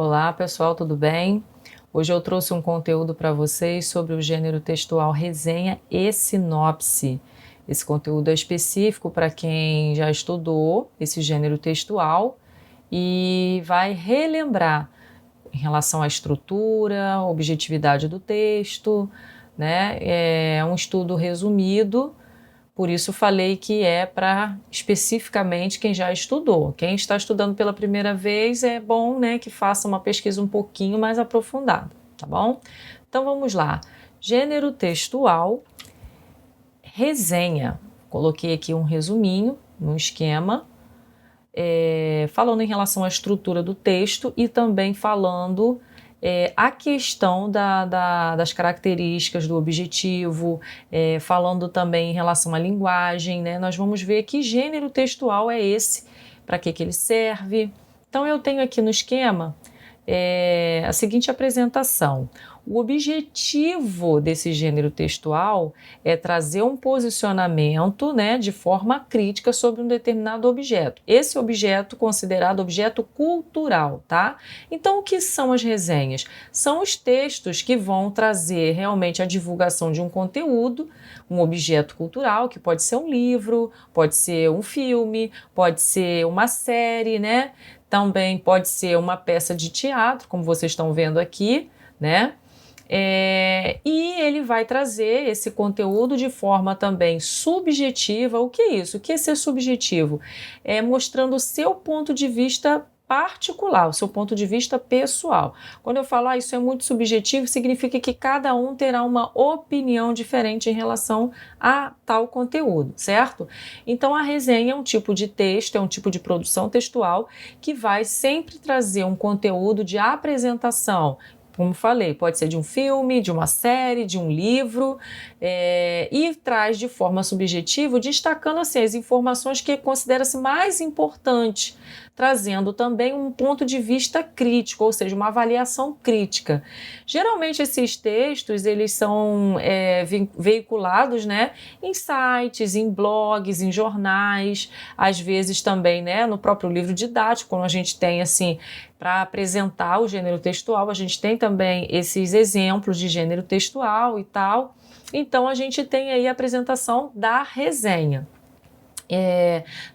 Olá pessoal, tudo bem? Hoje eu trouxe um conteúdo para vocês sobre o gênero textual resenha e sinopse. Esse conteúdo é específico para quem já estudou esse gênero textual e vai relembrar em relação à estrutura, objetividade do texto, né? É um estudo resumido. Por isso falei que é para especificamente quem já estudou. Quem está estudando pela primeira vez é bom, né, que faça uma pesquisa um pouquinho mais aprofundada, tá bom? Então vamos lá. Gênero textual, resenha. Coloquei aqui um resuminho, um esquema, falando em relação à estrutura do texto e também falando a questão das características do objetivo, falando também em relação à linguagem, né? Nós vamos ver que gênero textual é esse, para que ele serve. Então eu tenho aqui no esquema a seguinte apresentação. O objetivo desse gênero textual é trazer um posicionamento, né, de forma crítica sobre um determinado objeto. Esse objeto considerado objeto cultural, tá? Então, o que são as resenhas? São os textos que vão trazer realmente a divulgação de um conteúdo, um objeto cultural, que pode ser um livro, pode ser um filme, pode ser uma série, né? Também pode ser uma peça de teatro, como vocês estão vendo aqui, né? E ele vai trazer esse conteúdo de forma também subjetiva. O que é isso? O que é ser subjetivo? É mostrando o seu ponto de vista particular, o seu ponto de vista pessoal. Quando eu falar isso é muito subjetivo, significa que cada um terá uma opinião diferente em relação a tal conteúdo, certo? Então a resenha é um tipo de texto, é um tipo de produção textual que vai sempre trazer um conteúdo de apresentação. Como falei, pode ser de um filme, de uma série, de um livro, e traz de forma subjetiva, destacando assim, as informações que considera-se mais importantes, trazendo também um ponto de vista crítico, ou seja, uma avaliação crítica. Geralmente esses textos eles são veiculados, né, em sites, em blogs, em jornais, às vezes também, né, no próprio livro didático, quando a gente tem assim, para apresentar o gênero textual, a gente tem também esses exemplos de gênero textual e tal. Então a gente tem aí a apresentação da resenha.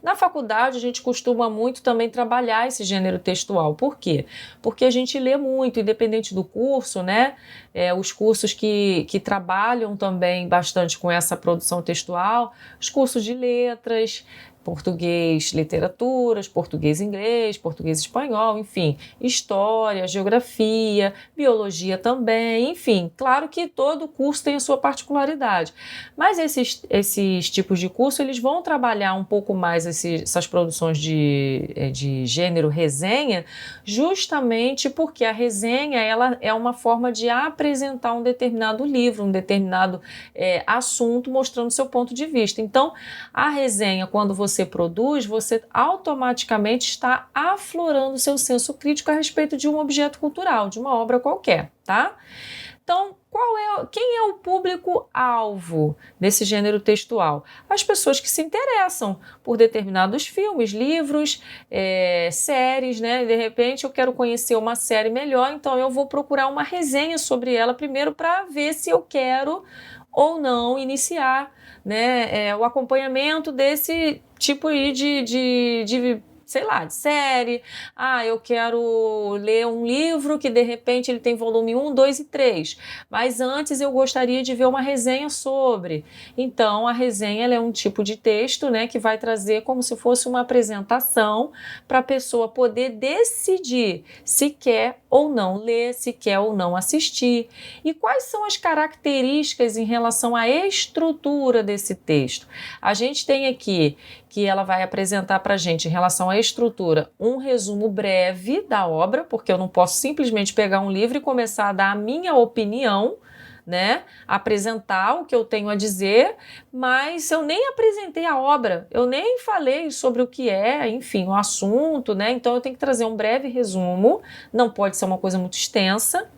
Na faculdade a gente costuma muito também trabalhar esse gênero textual. Por quê? Porque a gente lê muito, independente do curso, né? Os cursos que trabalham também bastante com essa produção textual, os cursos de letras, português, literaturas, português, inglês, português, espanhol, enfim, história, geografia, biologia também, enfim, claro que todo curso tem a sua particularidade, mas esses tipos de curso, eles vão trabalhar um pouco mais essas produções de gênero resenha, justamente porque a resenha, ela é uma forma de apresentar um determinado livro, um determinado assunto, mostrando seu ponto de vista. Então, a resenha, quando você produz, você automaticamente está aflorando seu senso crítico a respeito de um objeto cultural, de uma obra qualquer, tá? Então, quem é o público-alvo desse gênero textual? As pessoas que se interessam por determinados filmes, livros, séries, né? De repente eu quero conhecer uma série melhor, então eu vou procurar uma resenha sobre ela primeiro para ver se eu quero ou não iniciar, né, o acompanhamento desse tipo aí de sei lá, de série. Eu quero ler um livro que de repente ele tem volume 1, 2 e 3, mas antes eu gostaria de ver uma resenha sobre. Então a resenha ela é um tipo de texto, né, que vai trazer como se fosse uma apresentação para a pessoa poder decidir se quer ou não ler, se quer ou não assistir. E quais são as características em relação à estrutura desse texto? A gente tem aqui que ela vai apresentar para a gente em relação à estrutura um resumo breve da obra, porque eu não posso simplesmente pegar um livro e começar a dar a minha opinião, né? Apresentar o que eu tenho a dizer, mas eu nem apresentei a obra, eu nem falei sobre o que é, enfim, o assunto, né? Então eu tenho que trazer um breve resumo, não pode ser uma coisa muito extensa.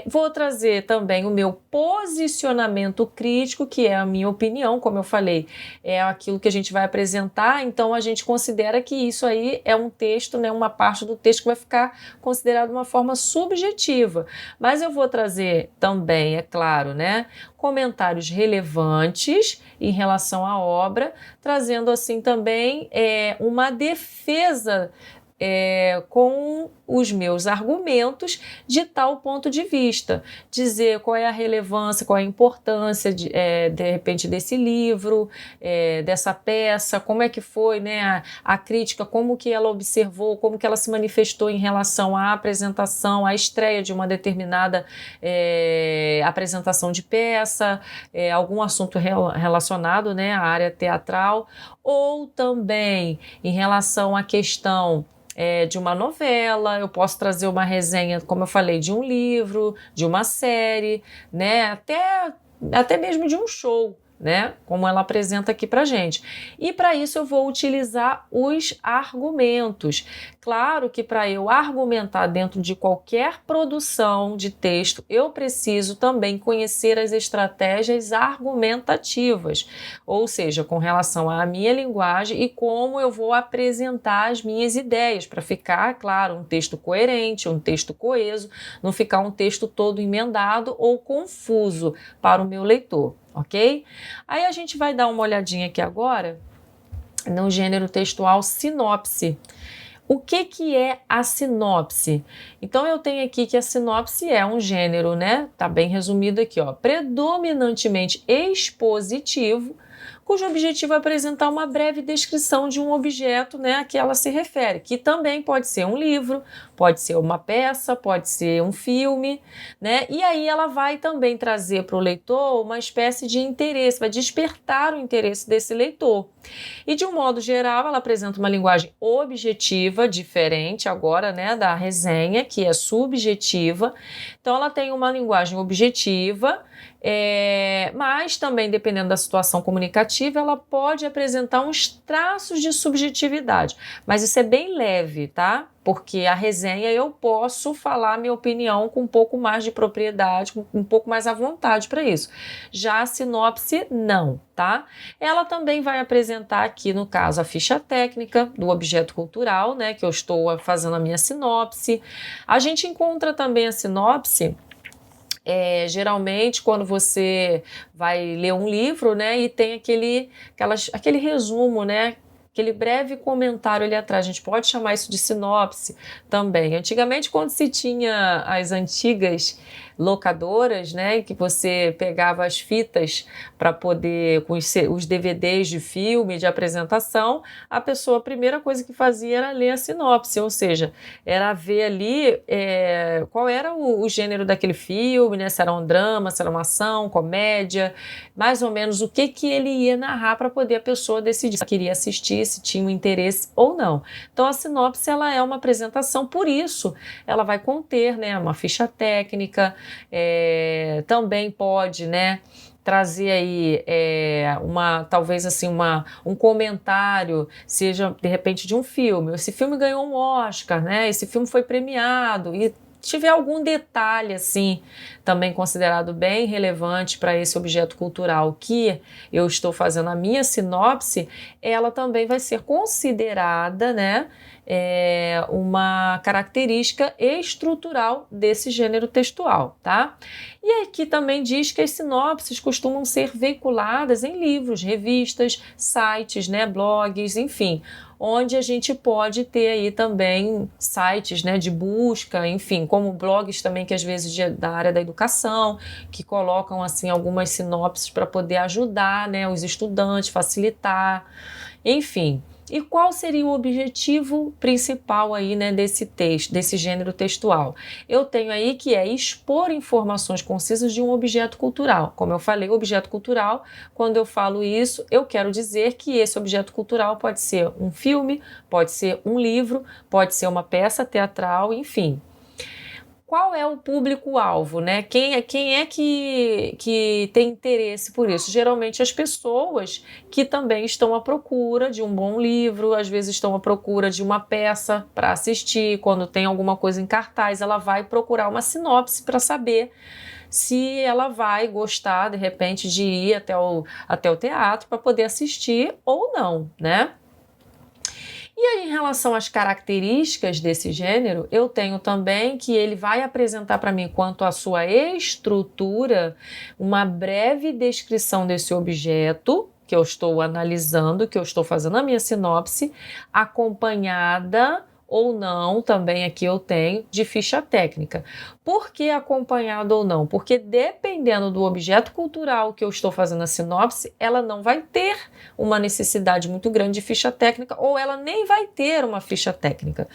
Vou trazer também o meu posicionamento crítico, que é a minha opinião, como eu falei, é aquilo que a gente vai apresentar, então a gente considera que isso aí é um texto, né, uma parte do texto que vai ficar considerado de uma forma subjetiva. Mas eu vou trazer também, é claro, né, comentários relevantes em relação à obra, trazendo assim também uma defesa com os meus argumentos de tal ponto de vista, dizer qual é a relevância, qual é a importância de repente desse livro, dessa peça, como é que foi, né, a crítica, como que ela observou, como que ela se manifestou em relação à apresentação, à estreia de uma determinada apresentação de peça, algum assunto relacionado, né, à área teatral, ou também em relação à questão de uma novela, eu posso trazer uma resenha, como eu falei, de um livro, de uma série, né? Até mesmo de um show, né? Como ela apresenta aqui pra gente. E para isso eu vou utilizar os argumentos. Claro que para eu argumentar dentro de qualquer produção de texto, eu preciso também conhecer as estratégias argumentativas, ou seja, com relação à minha linguagem e como eu vou apresentar as minhas ideias, para ficar, claro, um texto coerente, um texto coeso, não ficar um texto todo emendado ou confuso para o meu leitor. Ok? Aí a gente vai dar uma olhadinha aqui agora no gênero textual sinopse. O que é a sinopse? Então eu tenho aqui que a sinopse é um gênero, né? Tá bem resumido aqui, ó, predominantemente expositivo, cujo objetivo é apresentar uma breve descrição de um objeto, né, a que ela se refere, que também pode ser um livro, pode ser uma peça, pode ser um filme, né? E aí ela vai também trazer para o leitor uma espécie de interesse, vai despertar o interesse desse leitor. E de um modo geral, ela apresenta uma linguagem objetiva, diferente agora, né, da resenha, que é subjetiva. Então ela tem uma linguagem objetiva, mas também, dependendo da situação comunicativa, ela pode apresentar uns traços de subjetividade, mas isso é bem leve, tá? Porque a resenha eu posso falar minha opinião com um pouco mais de propriedade, com um pouco mais à vontade para isso. Já a sinopse, não, tá? Ela também vai apresentar aqui, no caso, a ficha técnica do objeto cultural, né, que eu estou fazendo a minha sinopse. A gente encontra também a sinopse geralmente quando você vai ler um livro, né, e tem aquele resumo, né, aquele breve comentário ali atrás. A gente pode chamar isso de sinopse também. Antigamente, quando se tinha as antigas locadoras, né, que você pegava as fitas para poder, com os DVDs de filme, de apresentação, a pessoa, a primeira coisa que fazia era ler a sinopse, ou seja, era ver ali qual era o gênero daquele filme, né, se era um drama, se era uma ação, comédia, mais ou menos o que ele ia narrar para poder a pessoa decidir se queria assistir, se tinha um interesse ou não. Então a sinopse ela é uma apresentação, por isso ela vai conter, né, uma ficha técnica, também pode, né, trazer aí talvez assim um comentário, seja de repente de um filme. Esse filme ganhou um Oscar, né? Esse filme foi premiado e tiver algum detalhe assim também considerado bem relevante para esse objeto cultural que eu estou fazendo a minha sinopse, ela também vai ser considerada, né, uma característica estrutural desse gênero textual, tá? E aqui também diz que as sinopses costumam ser veiculadas em livros, revistas, sites, né, blogs, enfim, onde a gente pode ter aí também sites, né, de busca, enfim, como blogs também que às vezes da área da educação, que colocam assim algumas sinopses para poder ajudar, né, os estudantes, facilitar, enfim. E qual seria o objetivo principal aí, né, desse texto, desse gênero textual? Eu tenho aí que é expor informações concisas de um objeto cultural. Como eu falei, objeto cultural, quando eu falo isso, eu quero dizer que esse objeto cultural pode ser um filme, pode ser um livro, pode ser uma peça teatral, enfim. qual é o público-alvo, né? Quem é que tem interesse por isso? Geralmente as pessoas que também estão à procura de um bom livro, às vezes estão à procura de uma peça para assistir, quando tem alguma coisa em cartaz, ela vai procurar uma sinopse para saber se ela vai gostar, de repente, de ir até o teatro para poder assistir ou não, né? E aí, em relação às características desse gênero, eu tenho também que ele vai apresentar para mim, quanto à sua estrutura, uma breve descrição desse objeto que eu estou analisando, que eu estou fazendo a minha sinopse, acompanhada ou não, também aqui eu tenho, de ficha técnica. Por que acompanhado ou não? Porque dependendo do objeto cultural que eu estou fazendo a sinopse, ela não vai ter uma necessidade muito grande de ficha técnica, ou ela nem vai ter uma ficha técnica.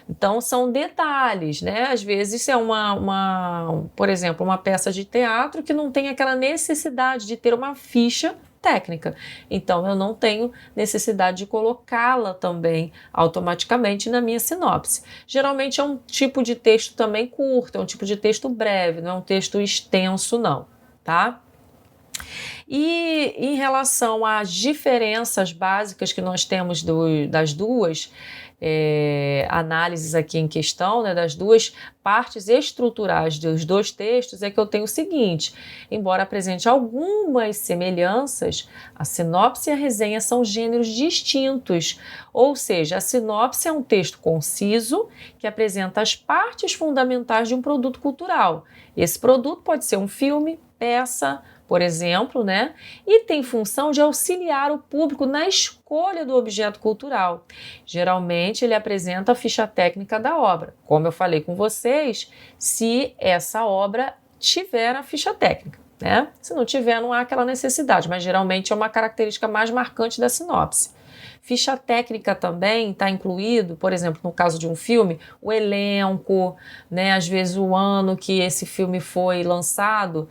Então são detalhes, né? Às vezes é por exemplo, uma peça de teatro que não tem aquela necessidade de ter uma ficha técnica. Então, eu não tenho necessidade de colocá-la também automaticamente na minha sinopse. Geralmente é um tipo de texto também curto, é um tipo de texto breve, não é um texto extenso, não, tá? E em relação às diferenças básicas que nós temos das duas análises aqui em questão, né, das duas partes estruturais dos dois textos, é que eu tenho o seguinte: embora apresente algumas semelhanças, a sinopse e a resenha são gêneros distintos, ou seja, a sinopse é um texto conciso que apresenta as partes fundamentais de um produto cultural. Esse produto pode ser um filme, peça, por exemplo, né? E tem função de auxiliar o público na escolha do objeto cultural. Geralmente, ele apresenta a ficha técnica da obra, como eu falei com vocês, se essa obra tiver a ficha técnica, né? Se não tiver, não há aquela necessidade, mas geralmente é uma característica mais marcante da sinopse. Ficha técnica também está incluído, por exemplo, no caso de um filme, o elenco, né? Às vezes o ano que esse filme foi lançado,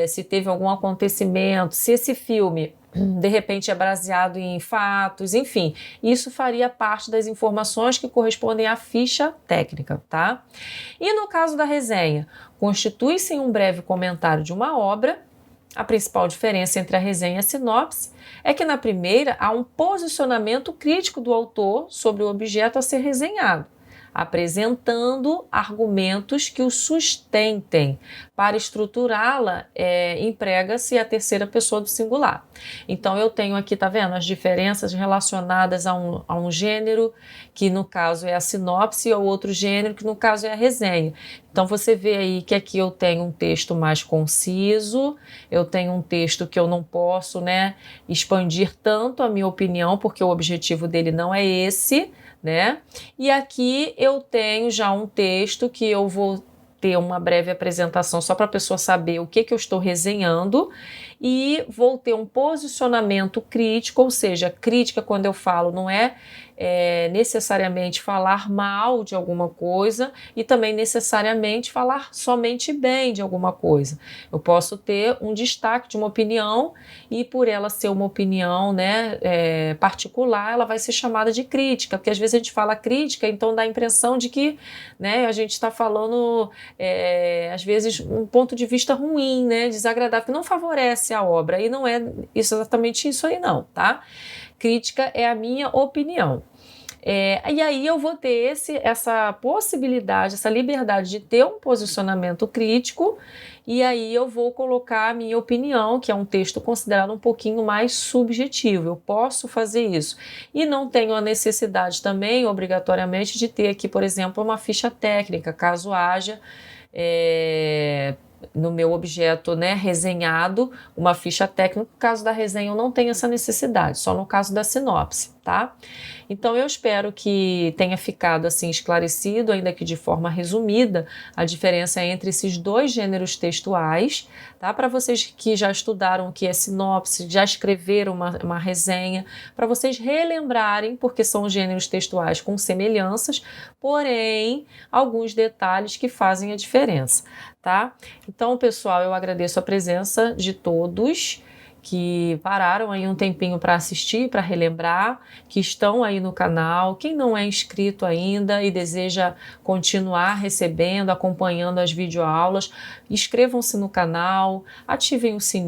se teve algum acontecimento, se esse filme de repente é baseado em fatos, enfim, isso faria parte das informações que correspondem à ficha técnica, tá? E no caso da resenha, constitui-se em um breve comentário de uma obra. A principal diferença entre a resenha e a sinopse é que na primeira há um posicionamento crítico do autor sobre o objeto a ser resenhado, apresentando argumentos que o sustentem. Para estruturá-la, emprega-se a terceira pessoa do singular. Então eu tenho aqui, tá vendo, as diferenças relacionadas a um gênero, que no caso é a sinopse, e ao outro gênero, que no caso é a resenha. Então você vê aí que aqui eu tenho um texto mais conciso, eu tenho um texto que eu não posso, né, expandir tanto a minha opinião, porque o objetivo dele não é esse, né? E aqui eu tenho já um texto que eu vou ter uma breve apresentação só para a pessoa saber o que eu estou resenhando, e vou ter um posicionamento crítico, ou seja, crítica, quando eu falo, não é necessariamente falar mal de alguma coisa e também necessariamente falar somente bem de alguma coisa. Eu posso ter um destaque de uma opinião e, por ela ser uma opinião, né, particular, ela vai ser chamada de crítica, porque às vezes a gente fala crítica, então dá a impressão de que, né, a gente está falando, às vezes, um ponto de vista ruim, né, desagradável, que não favorece a obra, e não é exatamente isso aí não, tá? Crítica é a minha opinião. E aí eu vou ter essa possibilidade, essa liberdade de ter um posicionamento crítico, e aí eu vou colocar a minha opinião, que é um texto considerado um pouquinho mais subjetivo. Eu posso fazer isso. E não tenho a necessidade também, obrigatoriamente, de ter aqui, por exemplo, uma ficha técnica, caso haja no meu objeto, né, resenhado, uma ficha técnica. No caso da resenha eu não tenho essa necessidade, só no caso da sinopse, tá? Então eu espero que tenha ficado assim esclarecido, ainda que de forma resumida, a diferença entre esses dois gêneros textuais, tá? Para vocês que já estudaram o que é sinopse, já escreveram uma resenha, para vocês relembrarem, porque são gêneros textuais com semelhanças, porém alguns detalhes que fazem a diferença, tá? Então, pessoal, eu agradeço a presença de todos que pararam aí um tempinho para assistir, para relembrar, que estão aí no canal. Quem não é inscrito ainda e deseja continuar recebendo, acompanhando as videoaulas, inscrevam-se no canal, ativem o sininho